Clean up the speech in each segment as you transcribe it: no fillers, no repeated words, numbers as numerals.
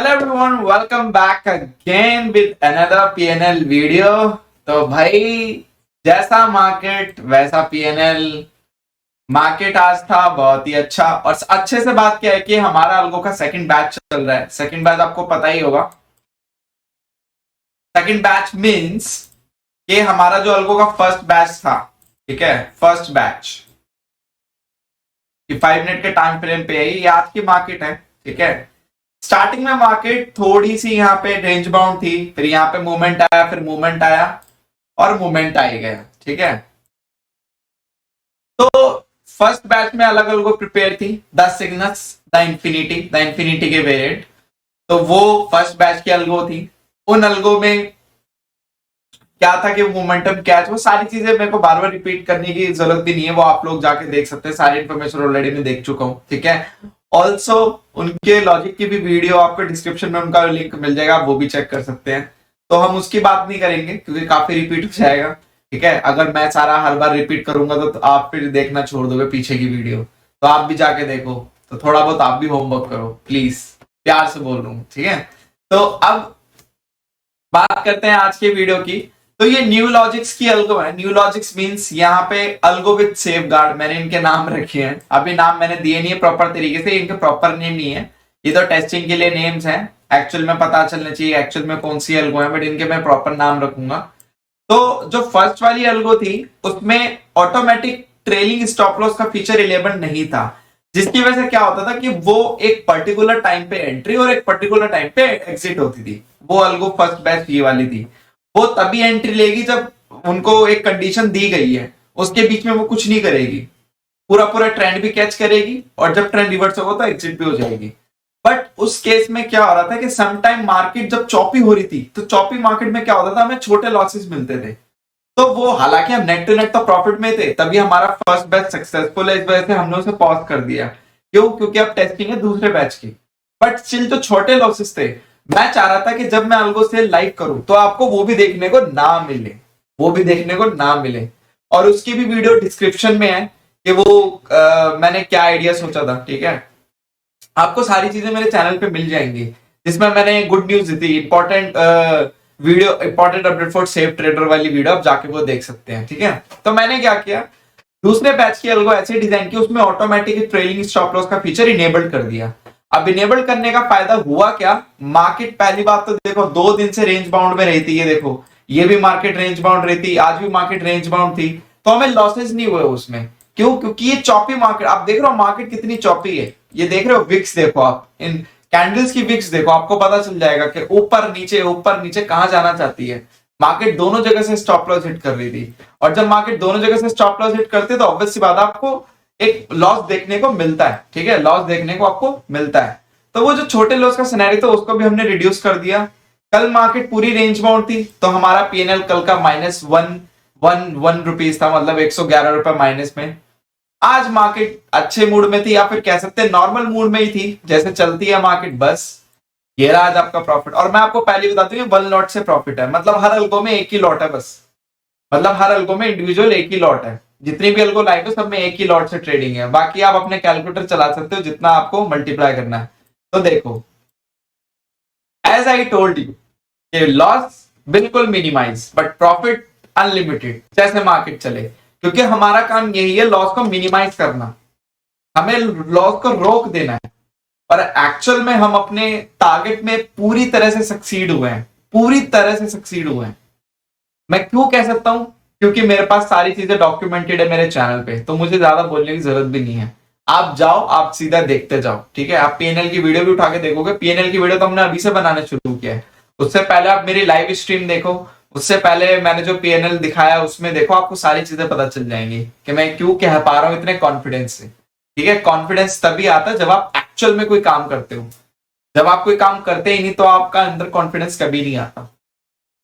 Hello everyone, welcome back again with another PNL video. तो भाई, जैसा मार्केट वैसा पीएनएल। मार्केट आज था बहुत ही अच्छा, और अच्छे से बात क्या है कि हमारा अल्गो का सेकंड बैच चल रहा है। सेकंड बैच आपको पता ही होगा। सेकंड बैच मींस कि हमारा जो अल्गो का फर्स्ट बैच था, ठीक है, फर्स्ट बैच 5 मिनट के टाइम फ्रेम पे है। ये आज की मार्केट है, ठीक है। स्टार्टिंग में मार्केट थोड़ी सी यहाँ पे रेंज बाउंड थी, फिर यहाँ पे मूवमेंट आया, फिर मूवमेंट आया और मूवमेंट आ गया, ठीक है। तो फर्स्ट बैच में अलग अलग प्रिपेयर थी, द सिग्नल्स, द इंफिनिटी के वेरिएंट। तो वो फर्स्ट बैच की अलगो थी। उन अलगो में क्या था कि मोमेंटम कैच, वो सारी चीजें मेरे को बार बार रिपीट करने की जरूरत भी नहीं है, वो आप लोग जाके देख सकते हैं। सारी इन्फॉर्मेशन ऑलरेडी मैं देख चुका हूं, ठीक है। ऑल्सो उनके लॉजिक की भी वीडियो आपको डिस्क्रिप्शन में उनका लिंक मिल जाएगा, आप वो भी चेक कर सकते हैं। तो हम उसकी बात नहीं करेंगे क्योंकि काफी रिपीट हो जाएगा, ठीक है। अगर मैं सारा हर बार रिपीट करूंगा तो आप फिर देखना छोड़ दोगे पीछे की वीडियो। तो आप भी जाके देखो, तो थोड़ा बहुत आप भी होमवर्क करो प्लीज, प्यार से बोल रहा हूँ, ठीक है। तो अब बात करते हैं आज के वीडियो की। तो ये न्यू लॉजिक्स की अल्गो है। न्यू लॉजिक्स मींस यहाँ पे अल्गो विद सेफगार्ड, मैंने इनके नाम रखे हैं। अभी नाम मैंने दिए नहीं है प्रॉपर तरीके से, इनके प्रॉपर नेम नहीं है, ये तो टेस्टिंग के लिए नेम्स हैं। एक्चुअल में पता चलना चाहिए एक्चुअल में कौन सी अल्गो है, बट इनके मैं प्रॉपर नाम रखूंगा। तो जो फर्स्ट वाली अल्गो थी उसमें ऑटोमेटिक ट्रेलिंग स्टॉप लॉस का फीचर इनेबल नहीं था, जिसकी वजह से क्या होता था कि वो एक पर्टिकुलर टाइम पे एंट्री और एक पर्टिकुलर टाइम पे एग्जिट होती थी। वो अल्गो फर्स्ट बैच ये वाली थी। वो तभी एंट्री लेगी जब उनको एक कंडीशन दी गई है, उसके बीच में वो कुछ नहीं करेगी, पूरा पूरा ट्रेंड भी कैच करेगी और जब ट्रेंड रिवर्स होगा तो एग्जिट भी हो जाएगी। बट उस केस में क्या हो रहा था कि समटाइम मार्केट जब चॉपी हो रही थी, तो चॉपी मार्केट में क्या होता था, हमें छोटे लॉसेस मिलते थे। तो वो हालांकि हम नेट टू नेट तो प्रॉफिट में थे, तभी हमारा फर्स्ट बैच सक्सेसफुल है, इस वजह से हमने उसे पॉज कर दिया। क्यों? क्योंकि अब टेस्टिंग है दूसरे बैच की। बट स्टिल जो छोटे लॉसेस थे, मैं चाह रहा था कि जब मैं अल्गो से लाइव करूं तो आपको वो भी देखने को ना मिले, वो भी देखने को ना मिले। और उसकी भी वीडियो डिस्क्रिप्शन में है कि वो मैंने क्या आइडिया सोचा था, ठीक है। आपको सारी चीजें मेरे चैनल पे मिल जाएंगी, जिसमें मैंने गुड न्यूज दी थी, important video, important update for safe trader वाली वीडियो, आप जाके वो देख सकते हैं, ठीक है। तो मैंने क्या किया, दूसरे बैच की अल्गो ऐसे डिजाइन की, उसमें ऑटोमेटिक ट्रेलिंग स्टॉप लॉस का फीचर इनेबल्ड कर दिया। अब इनेबल करने का फायदा हुआ क्या, मार्केट पहली बात तो देखो 2 दिन से रेंज बाउंड में रहती है। देखो ये भी मार्केट रेंज बाउंड रहती, आज भी मार्केट रेंज बाउंड थी, तो हमें लॉसेस नहीं हुए उसमें। क्यों? क्योंकि ये चॉपी मार्केट, आप देख रहे हो मार्केट कितनी चॉपी है। ये देख रहे हो विक्स, देखो आप इन कैंडल्स की विक्स देखो, आपको पता चल जाएगा कि ऊपर नीचे कहां जाना चाहती है। मार्केट दोनों जगह से स्टॉप लॉस हिट कर रही थी, और जब मार्केट दोनों जगह से स्टॉप लॉस हिट करते तो ऑब्वियस सी बात आपको एक लॉस देखने को मिलता है, ठीक है, लॉस देखने को आपको मिलता है। तो वो जो छोटे लॉस का सिनेरियो था उसको भी हमने रिड्यूस कर दिया। कल मार्केट पूरी रेंज बाउंड थी, तो हमारा पीएनएल कल का -111 रुपीज था, मतलब 111 रुपए माइनस में। आज मार्केट अच्छे मूड में थी, या फिर कह सकते हैं नॉर्मल मूड में ही थी, जैसे चलती है मार्केट, बस ये रहा आज आपका प्रॉफिट। और मैं आपको पहले बता दूं, 1 लॉट से प्रॉफिट है, मतलब हर अल्गो में एक ही लॉट है बस, मतलब हर अल्गो में इंडिविजुअल एक ही लॉट है। जितनी भी अल्गो लाइव है सब में एक ही लॉट से ट्रेडिंग है। बाकी आप अपने कैलकुलेटर चला सकते हो जितना आपको मल्टीप्लाई करना है। तो देखो, as I told you, loss बिल्कुल मिनिमाइज बट प्रॉफिट अनलिमिटेड, जैसे मार्केट चले, क्योंकि हमारा काम यही है लॉस को मिनिमाइज करना, हमें लॉस को रोक देना है। और एक्चुअल में हम अपने टारगेट में पूरी तरह से सक्सीड हुए हैं, पूरी तरह से सक्सीड हुए हैं। मैं क्यों कह सकता हूं? क्योंकि मेरे पास सारी चीजें डॉक्यूमेंटेड है मेरे चैनल पे, तो मुझे ज्यादा बोलने की जरूरत भी नहीं है। आप जाओ, आप सीधा देखते जाओ, ठीक है। आप पीएनएल की वीडियो भी उठा के देखोगे, पीएनएल की वीडियो तो हमने अभी से बनाना शुरू किया है। उससे पहले आप मेरी लाइव स्ट्रीम देखो, उससे पहले मैंने जो पीएनएल दिखाया उसमें देखो, आपको सारी चीजें पता चल जाएंगी कि मैं क्यों कह पा रहा हूं इतने कॉन्फिडेंस से, ठीक है। कॉन्फिडेंस तभी आता है जब आप एक्चुअल में कोई काम करते हो। जब आप कोई काम करते ही नहीं तो आपका अंदर कॉन्फिडेंस कभी नहीं आता।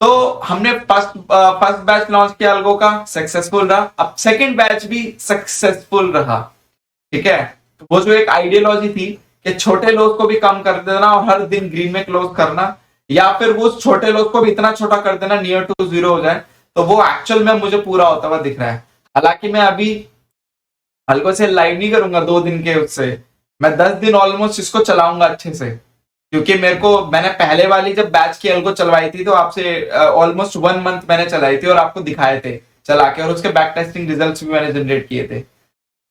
तो हमने फर्स्ट बैच लॉन्च किया अल्गो का, सक्सेसफुल रहा। अब सेकंड बैच भी सक्सेसफुल रहा, ठीक है। तो वो जो एक आइडियोलॉजी थी कि छोटे लॉस को भी कम कर देना और हर दिन ग्रीन में क्लोज करना, या फिर वो छोटे लॉस को भी इतना छोटा कर देना नियर टू जीरो हो जाए, तो वो एक्चुअल में मुझे पूरा होता हुआ दिख रहा है। हालांकि मैं अभी अल्गो से लाइव नहीं करूंगा 2 दिन के, उससे मैं 10 दिन ऑलमोस्ट इसको चलाऊंगा अच्छे से, क्योंकि मैंने पहले वाली जब बैच की अलगो चलवाई थी तो आपसे ऑलमोस्ट 1 मंथ मैंने चलाई थी और आपको दिखाए थे चला के, और उसके बैक टेस्टिंग रिजल्ट्स भी मैंने जनरेट किए थे।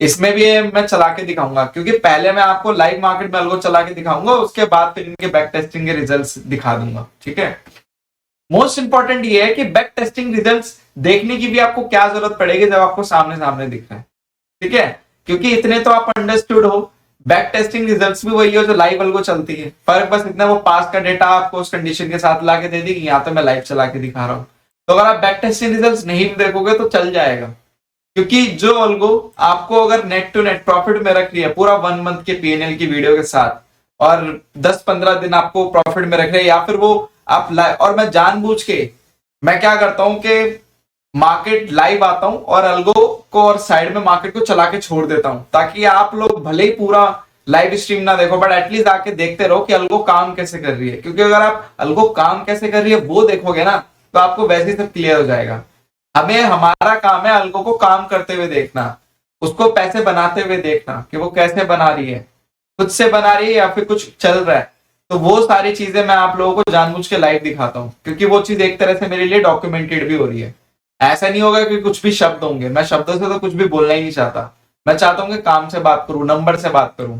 इसमें भी मैं चला के दिखाऊंगा, क्योंकि पहले मैं आपको लाइव मार्केट में अलगो चला के दिखाऊंगा, उसके बाद फिर इनके बैक टेस्टिंग के रिजल्ट्स दिखा दूंगा। ठीक है, मोस्ट इंपॉर्टेंट ये है कि बैक टेस्टिंग रिजल्ट्स देखने की भी आपको क्या जरूरत पड़ेगी जब आपको सामने सामने दिख रहा है। ठीक है, क्योंकि इतने तो आप अंडरस्टूड हो, बैक टेस्टिंग रिजल्ट्स भी वही हो जो लाइव अलगो चलती है। फर्क बस इतना, वो पास का डेटा आपको उस कंडीशन के साथ ला के दे देगी, यहाँ तो मैं लाइव चला के दिखा रहा हूँ। तो अगर आप बैक टेस्टिंग रिजल्ट्स नहीं भी देखोगे तो चल जाएगा, क्योंकि जो अलगो आपको अगर नेट टू नेट प्रॉफिट में रख रही है पूरा 1 मंथ के पीएनएल की वीडियो के साथ, और 10-15 दिन आपको प्रॉफिट में रख रहे हैं, या फिर वो आप और मैं जानबूझ के मैं क्या करता हूं कि मार्केट लाइव आता हूं और अलगो को और साइड में मार्केट को चला के छोड़ देता हूं, ताकि आप लोग भले ही पूरा लाइव स्ट्रीम ना देखो बट एटलीस्ट आके देखते रहो कि अलगो काम कैसे कर रही है। क्योंकि अगर आप अलगो काम कैसे कर रही है वो देखोगे ना, तो आपको वैसे ही सब क्लियर हो जाएगा। हमारा काम है अलगो को काम करते हुए देखना, उसको पैसे बनाते हुए देखना कि वो कैसे बना रही है, खुद से बना रही है या फिर कुछ चल रहा है। तो वो सारी चीजें मैं आप लोगों को जानबूझ के लाइव दिखाता हूँ, क्योंकि वो चीज एक तरह से मेरे लिए डॉक्यूमेंटेड भी हो रही है। ऐसा नहीं होगा कि कुछ भी शब्द होंगे, मैं शब्दों से तो कुछ भी बोलना ही नहीं चाहता। मैं चाहता हूँ कि काम से बात करूं, नंबर से बात करूं।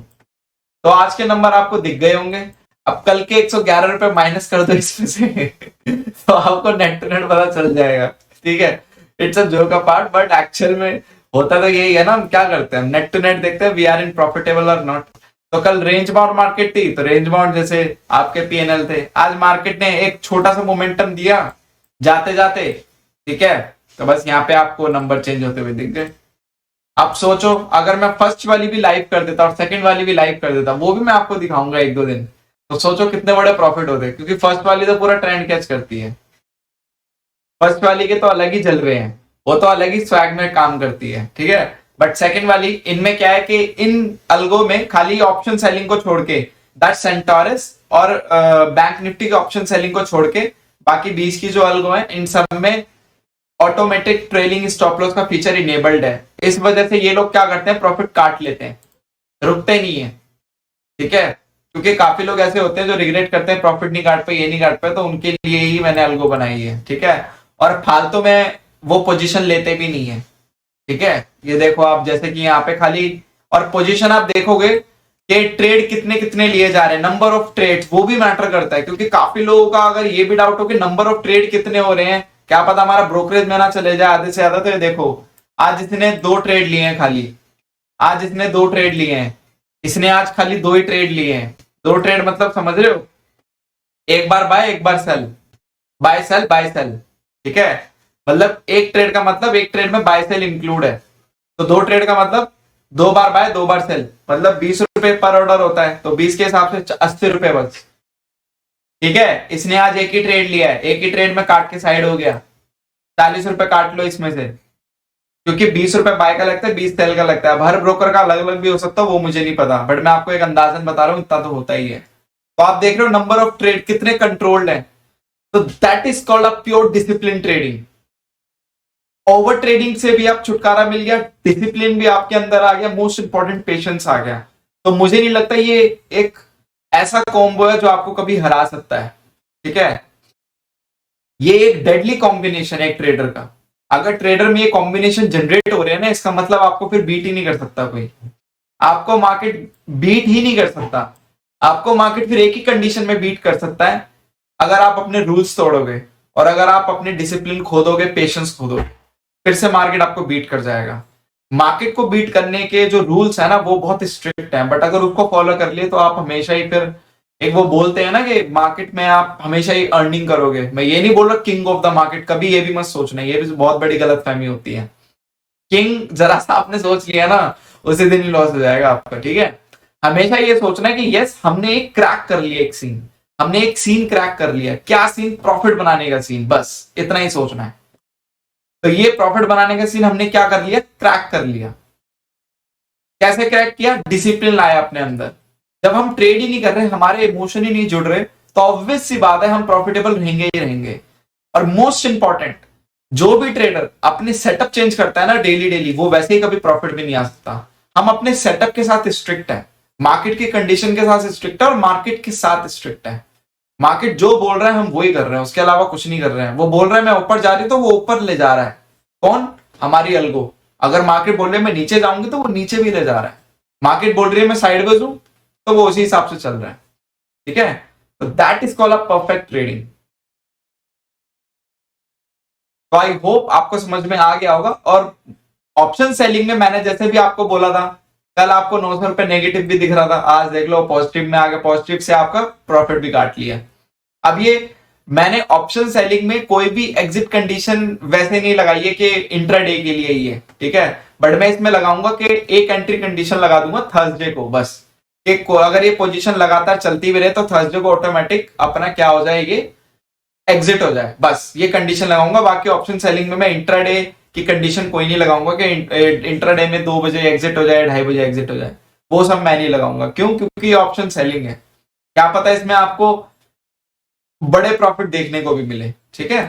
तो आज के नंबर आपको दिख गए होंगे, अब कल के 111 रुपए माइनस कर दो इसमें से तो आपको नेट टू नेट पता चल जाएगा। ठीक है, it's a joke part, but actual में होता तो यही है ना। हम क्या करते हैं, नेट टू नेट देखते हैं वी आर इन प्रॉफिटेबल और नॉट। तो कल रेंज बाउंड मार्केट थी, तो रेंज बाउंड जैसे आपके पीएनएल थे, आज मार्केट ने एक छोटा सा मोमेंटम दिया जाते जाते। ठीक है, तो बस यहाँ पे आपको नंबर चेंज होते हुए दिख गए। अब सोचो अगर मैं फर्स्ट वाली भी लाइव कर देता और सेकंड वाली भी लाइव कर देता, वो भी मैं आपको दिखाऊंगा 1-2 दिन, तो सोचो कितने बड़े प्रॉफिट होते। क्योंकि फर्स्ट वाली तो पूरा ट्रेंड कैच करती है, फर्स्ट वाली के तो अलग ही जलवे हैं, वो तो अलग ही स्वैग में काम करती है। ठीक है, बट सेकंड वाली, इनमें क्या है कि इन अलगो में खाली ऑप्शन सेलिंग को छोड़ के, दैट सेंटोरस और बैंक निफ्टी के ऑप्शन सेलिंग को छोड़ के बाकी 20 की जो अलगो है इन सब में ऑटोमेटिक ट्रेलिंग स्टॉप लॉस का फीचर इनेबल्ड है। इस वजह से ये लोग क्या करते हैं, प्रॉफिट काट लेते हैं, रुकते नहीं है। ठीक है, क्योंकि काफी लोग ऐसे होते हैं जो रिग्रेट करते हैं प्रॉफिट नहीं काट पाए, ये नहीं काट पाए, तो उनके लिए ही मैंने अलगो बनाई है। ठीक है, और फालतू में वो पोजीशन लेते भी नहीं है। ठीक है, ये देखो आप, जैसे कि यहाँ पे खाली, और पोजीशन आप देखोगे कि ट्रेड कितने कितने लिए जा रहे हैं, नंबर ऑफ ट्रेड वो भी मैटर करता है। क्योंकि काफी लोगों का अगर ये भी डाउट हो कि नंबर ऑफ ट्रेड कितने हो रहे हैं, क्या पता हमारा ब्रोकरेज में ना चले जाए आधे से ज्यादा। तो ये देखो, आज इसने 2 ट्रेड लिए हैं खाली, आज इसने 2 ट्रेड लिए हैं, इसने आज खाली 2 ही ट्रेड लिए हैं। 2 ट्रेड मतलब समझ रहे हो, एक बार बाय एक बार sell, buy sell buy sell. ठीक है, मतलब एक ट्रेड का मतलब एक ट्रेड में बाय सेल इंक्लूड है, तो 2 ट्रेड का मतलब 2 बार बाय 2 बार सेल, मतलब 20 रुपए पर ऑर्डर होता है, तो 20 के हिसाब से 80 रुपए बस। ठीक है, इसने आज एक ही ट्रेड लिया है, एक ही ट्रेड में काट के साइड हो गया, 40 रुपए काट लो इसमें से, क्योंकि 20 रुपए बाय का लगता है, 20 सेल का लगता है। अब हर ब्रोकर का अलग अलग भी हो सकता है, वो मुझे नहीं पता, बट मैं आपको एक अंदाजन बता रहा हूं, इतना तो होता ही है। तो आप देख रहे हो नंबर ऑफ ट्रेड कितने कंट्रोल्ड है, तो that is called a pure discipline trading. Over trading से भी आप छुटकारा मिल गया, डिसिप्लिन भी आपके अंदर आ गया, मोस्ट इंपॉर्टेंट पेशेंस आ गया। तो मुझे नहीं लगता ये एक ऐसा कॉम्बो है जो आपको कभी हरा सकता है। ठीक है, ये एक डेडली कॉम्बिनेशन है एक ट्रेडर का। अगर ट्रेडर में ये कॉम्बिनेशन जनरेट हो रहे हैं ना, इसका मतलब आपको फिर बीट ही नहीं कर सकता कोई, आपको मार्केट बीट ही नहीं कर सकता। आपको मार्केट फिर एक ही कंडीशन में बीट कर सकता है, अगर आप अपने रूल्स तोड़ोगे और अगर आप अपने डिसिप्लिन खो दोगे, पेशेंस खो दोगे, फिर से मार्केट आपको बीट कर जाएगा। मार्केट को बीट करने के जो रूल्स है ना वो बहुत स्ट्रिक्ट हैं, बट अगर उसको फॉलो कर लिए तो आप हमेशा ही फिर, एक वो बोलते हैं ना कि मार्केट में आप हमेशा ही अर्निंग करोगे। मैं ये नहीं बोल रहा किंग ऑफ द मार्केट, कभी ये भी मत सोचना, ये भी बहुत बड़ी गलतफहमी होती है। किंग जरा सा आपने सोच लिया ना, उसी दिन ही लॉस हो जाएगा आपका। ठीक है, हमेशा ये सोचना है कि यस हमने एक क्रैक कर लिया, एक सीन, हमने एक सीन क्रैक कर लिया। क्या सीन? प्रॉफिट बनाने का सीन, बस इतना ही सोचना है। तो ये प्रॉफिट बनाने का सीन हमने क्या कर लिया? क्रैक कर लिया। कैसे क्रैक किया? डिसिप्लिन लाया अपने अंदर। जब हम ट्रेड ही नहीं कर रहे, हमारे इमोशन ही नहीं जुड़ रहे, तो ऑब्वियस सी बात है हम प्रॉफिटेबल रहेंगे ही रहेंगे। और मोस्ट इंपॉर्टेंट, जो भी ट्रेडर अपने सेटअप चेंज करता है ना डेली डेली, वो वैसे ही कभी प्रॉफिट में नहीं आ सकता। हम अपने सेटअप के साथ स्ट्रिक्ट है, मार्केट की कंडीशन के साथ स्ट्रिक्ट है और मार्केट के साथ स्ट्रिक्ट है। मार्केट जो बोल रहा है हम वही कर रहे हैं, उसके अलावा कुछ नहीं कर रहे हैं। वो बोल रहा है मैं ऊपर जा रही हूं तो वो ऊपर ले जा रहा है। कौन? हमारी अल्गो। अगर मार्केट बोल रही है मैं नीचे जाऊंगी तो वो नीचे भी ले जा रहा है। मार्केट बोल रही है मैं साइडवेज हूं तो वो उसी हिसाब से चल रहा है। ठीक है, तो that is called a perfect trading. तो आई होप आपको समझ में आ गया होगा। और ऑप्शन सेलिंग में मैंने जैसे भी आपको बोला था, कल आपको 900 रुपए नेगेटिव भी दिख रहा था, आज देख लो पॉजिटिव में आ गया, पॉजिटिव से आपका प्रॉफिट भी काट लिया। अब ये मैंने ऑप्शन सेलिंग में कोई भी एग्जिट कंडीशन वैसे नहीं लगाई है कि इंट्राडे के लिए ही है, ठीक है, बट मैं इसमें लगाऊंगा कि एक एंट्री कंडीशन लगा दूंगा थर्सडे को बस। एक अगर ये पोजीशन लगातार चलती भी रहे तो थर्सडे को ऑटोमेटिक अपना क्या हो जाएगी, एग्जिट हो जाए, बस ये कंडीशन लगाऊंगा। बाकी ऑप्शन सेलिंग में मैं इंट्राडे की कंडीशन कोई नहीं लगाऊंगा कि इंट्राडे में 2 बजे एग्जिट हो जाए, 2:30 बजे एग्जिट हो जाए, वो सब मैं नहीं लगाऊंगा। क्यों? क्योंकि ये ऑप्शन सेलिंग है, क्या पता इसमें आपको बड़े प्रॉफिट देखने को भी मिले। ठीक है,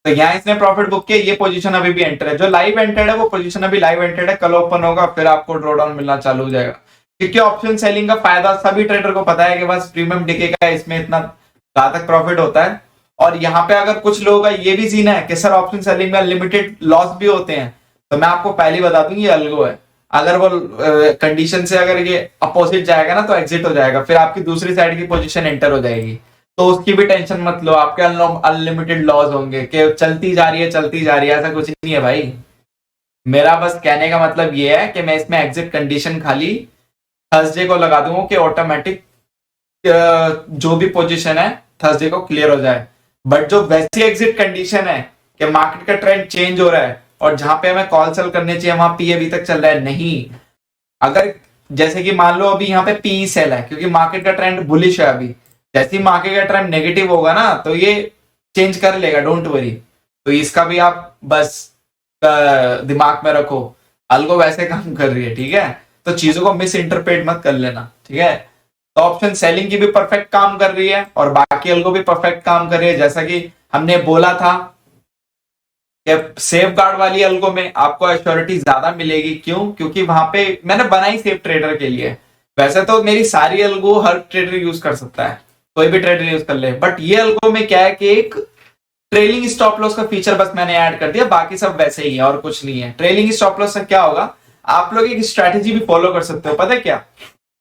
तो यहां इसने प्रॉफिट बुक किया, ये पोजीशन अभी भी एंटर है, जो लाइव एंटर्ड है वो पोजीशन अभी लाइव एंटर्ड है, कल ओपन होगा फिर आपको ड्रॉडाउन मिलना चालू हो जाएगा। क्योंकि ऑप्शन सेलिंग का फायदा सभी ट्रेडर को पता है कि बस प्रीमियम दिखेगा, इसमें इतना ज्यादा प्रॉफिट होता है। और यहाँ पे अगर कुछ लोगों का ये भी सीन है कि सर ऑप्शन सेलिंग में अनलिमिटेड लॉस भी होते हैं, तो मैं आपको पहले ही बता दूं ये अल्गो है। अगर वो कंडीशन से अगर ये अपोजिट जाएगा ना तो एग्जिट हो जाएगा, फिर आपकी दूसरी साइड की पोजीशन एंटर हो जाएगी, तो उसकी भी टेंशन मत लो, आपके अनलिमिटेड लॉस होंगे कि चलती जा रही है चलती जा रही है, ऐसा कुछ नहीं है भाई। मेरा बस कहने का मतलब ये है कि मैं इसमें एग्जिट कंडीशन खाली थर्सडे को लगा दूंगा कि ऑटोमेटिक जो भी पोजीशन है थर्सडे को क्लियर हो जाए। बट जो वैसी एग्जिट कंडीशन है कि मार्केट का ट्रेंड चेंज हो रहा है और जहां पे हमें कॉल सेल करने चाहिए वहां पी अभी तक चल रहा है, नहीं, अगर जैसे कि मान लो अभी यहाँ पे पी सेल है क्योंकि मार्केट का ट्रेंड बुलिश है, अभी जैसे ही मार्केट का ट्रेंड नेगेटिव होगा ना तो ये चेंज कर लेगा, डोंट वरी। तो इसका भी आप बस दिमाग में रखो, अल्गो वैसे काम कर रही है, ठीक है, तो चीजों को मिस इंटरप्रेट मत कर लेना। ठीक है, तो ऑप्शन सेलिंग की भी परफेक्ट काम कर रही है और बाकी अल्गो भी परफेक्ट काम कर रही है। जैसा कि हमने बोला था कि सेफ गार्ड वाली अल्गो में आपको एश्योरिटी ज्यादा मिलेगी। क्यों? क्योंकि वहां पे मैंने बनाई सेफ ट्रेडर के लिए। वैसे तो मेरी सारी अल्गो हर ट्रेडर यूज कर सकता है, कोई भी ट्रेडर यूज कर ले, बट ये अल्गो में क्या है कि एक ट्रेलिंग स्टॉप लॉस का फीचर बस मैंने ऐड कर दिया, बाकी सब वैसे ही है और कुछ नहीं है। ट्रेलिंग स्टॉप लॉस से क्या होगा, आप लोग एक स्ट्रैटेजी भी फॉलो कर सकते हो। पता है क्या,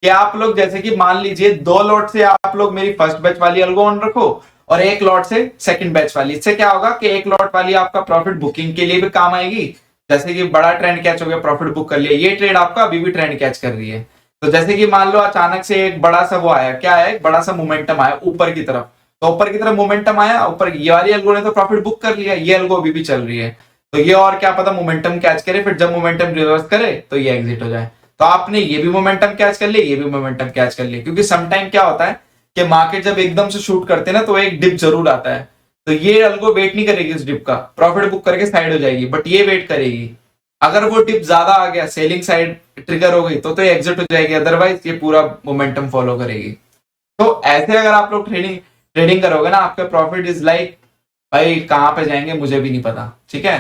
कि आप लोग जैसे कि मान लीजिए 2 लॉट से आप लोग मेरी फर्स्ट बैच वाली अल्गो ऑन रखो और 1 लॉट से सेकंड बैच वाली। इससे क्या होगा कि 1 लॉट वाली आपका प्रॉफिट बुकिंग के लिए भी काम आएगी, जैसे कि बड़ा ट्रेंड कैच हो गया, प्रॉफिट बुक कर लिया, ये ट्रेड आपका अभी भी ट्रेंड कैच कर रही है। तो जैसे कि मान लो अचानक से एक बड़ा सा वो आया, क्या है, एक बड़ा सा मोमेंटम आया ऊपर की तरफ, तो ऊपर की तरफ मोमेंटम आया, ऊपर ये वाली अल्गो ने तो प्रॉफिट बुक कर लिया, ये अल्गो अभी भी चल रही है, तो ये और क्या पता मोमेंटम कैच करे, फिर जब मोमेंटम रिवर्स करे तो ये एग्जिट हो जाए। तो आपने ये भी मोमेंटम कैच कर लिया, ये भी मोमेंटम कैच कर लिया, क्योंकि समटाइम क्या होता है कि मार्केट जब एकदम से शूट करते हैं ना तो एक डिप जरूर आता है, तो ये अल्गो वेट नहीं करेगी उस डिप का, प्रॉफिट बुक करके साइड हो जाएगी, बट ये वेट करेगी। अगर वो डिप ज्यादा आ गया, सेलिंग साइड ट्रिगर हो गई तो एग्जिट हो जाएगी, अदरवाइज ये पूरा मोमेंटम फॉलो करेगी। तो ऐसे अगर आप लोग ट्रेडिंग ट्रेडिंग करोगे ना, आपका प्रॉफिट इज लाइक, भाई कहां पे जाएंगे मुझे भी नहीं पता। ठीक है,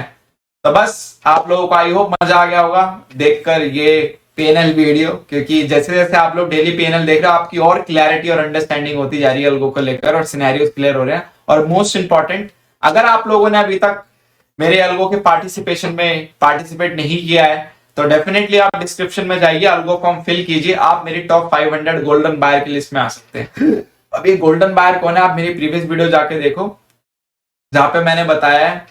तो बस आप लोगों को आई होप मजा आ गया होगा देखकर ये पीएनएल वीडियो, क्योंकि जैसे जैसे आप लोग डेली पीएनएल देख रहे हो आपकी और क्लैरिटी और अंडरस्टैंडिंग होती जा रही है अल्गो को लेकर, और सिनेरियोस क्लियर हो रहे हैं। और मोस्ट इंपॉर्टेंट, अगर आप लोगों ने अभी तक मेरे अल्गो के पार्टिसिपेशन में पार्टिसिपेट नहीं किया है तो डेफिनेटली आप डिस्क्रिप्शन में जाइए, अल्गो फॉर्म फिल कीजिए, आप मेरी टॉप 500 गोल्डन बायर की लिस्ट में आ सकते हैं। अभी गोल्डन बायर कौन है, आप मेरी प्रीवियस वीडियो जाके देखो जहां पे मैंने बताया है,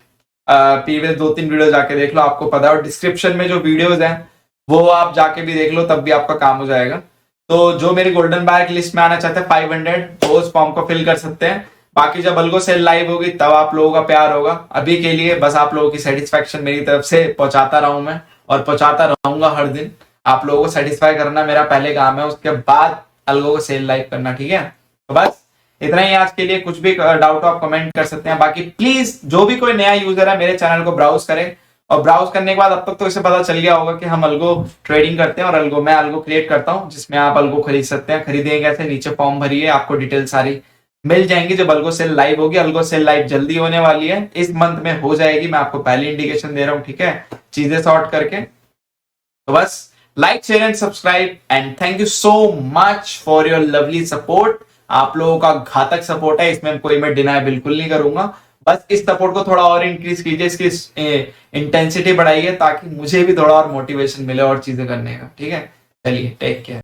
प्रीवियस 2-3 वीडियो जाके देख लो, आपको पता है। और डिस्क्रिप्शन में जो वीडियोस हैं वो आप जाके भी देख लो, तब भी आपका काम हो जाएगा। तो जो मेरी गोल्डन बायर की लिस्ट में आना चाहते हैं 500, तो उस फॉर्म को फिल कर सकते हैं। बाकी जब अल्गो सेल लाइव होगी तब आप लोगों का प्यार होगा। अभी के लिए बस आप लोगों की सेटिस्फेक्शन मेरी तरफ से पहुंचाता रहूं मैं, और पहुंचाता रहूंगा हर दिन। आप लोगों को सेटिस्फाई करना मेरा पहले काम है, उसके बाद अल्गो को सेल लाइव करना। ठीक है, तो बस इतना ही आज के लिए। कुछ भी डाउट हो आप कमेंट कर सकते हैं। बाकी प्लीज जो भी कोई नया यूजर है मेरे चैनल को ब्राउज करे, और ब्राउज करने के बाद अब तक तो इसे पता चल गया होगा कि हम अल्गो ट्रेडिंग करते हैं, और मैं अल्गो क्रिएट करता हूं जिसमें आप अल्गो खरीद सकते हैं। खरीदेंगे कैसे, नीचे फॉर्म भरिए, आपको डिटेल सारी मिल जाएंगी जब अल्गो सेल लाइव होगी। अल्गो सेल लाइव जल्दी होने वाली है, इस मंथ में हो जाएगी, मैं आपको पहले इंडिकेशन दे रहा हूँ। ठीक है, चीजें सॉर्ट करके। तो बस like share and subscribe and thank you so much for your lovely support. आप लोगों का घातक सपोर्ट है, इसमें कोई मैं डिनाई बिल्कुल नहीं करूंगा। बस इस सपोर्ट को थोड़ा और इंक्रीज कीजिए, इसकी इंटेंसिटी बढ़ाइए ताकि मुझे भी थोड़ा और मोटिवेशन मिले और चीजें करने का। ठीक है, चलिए टेक केयर।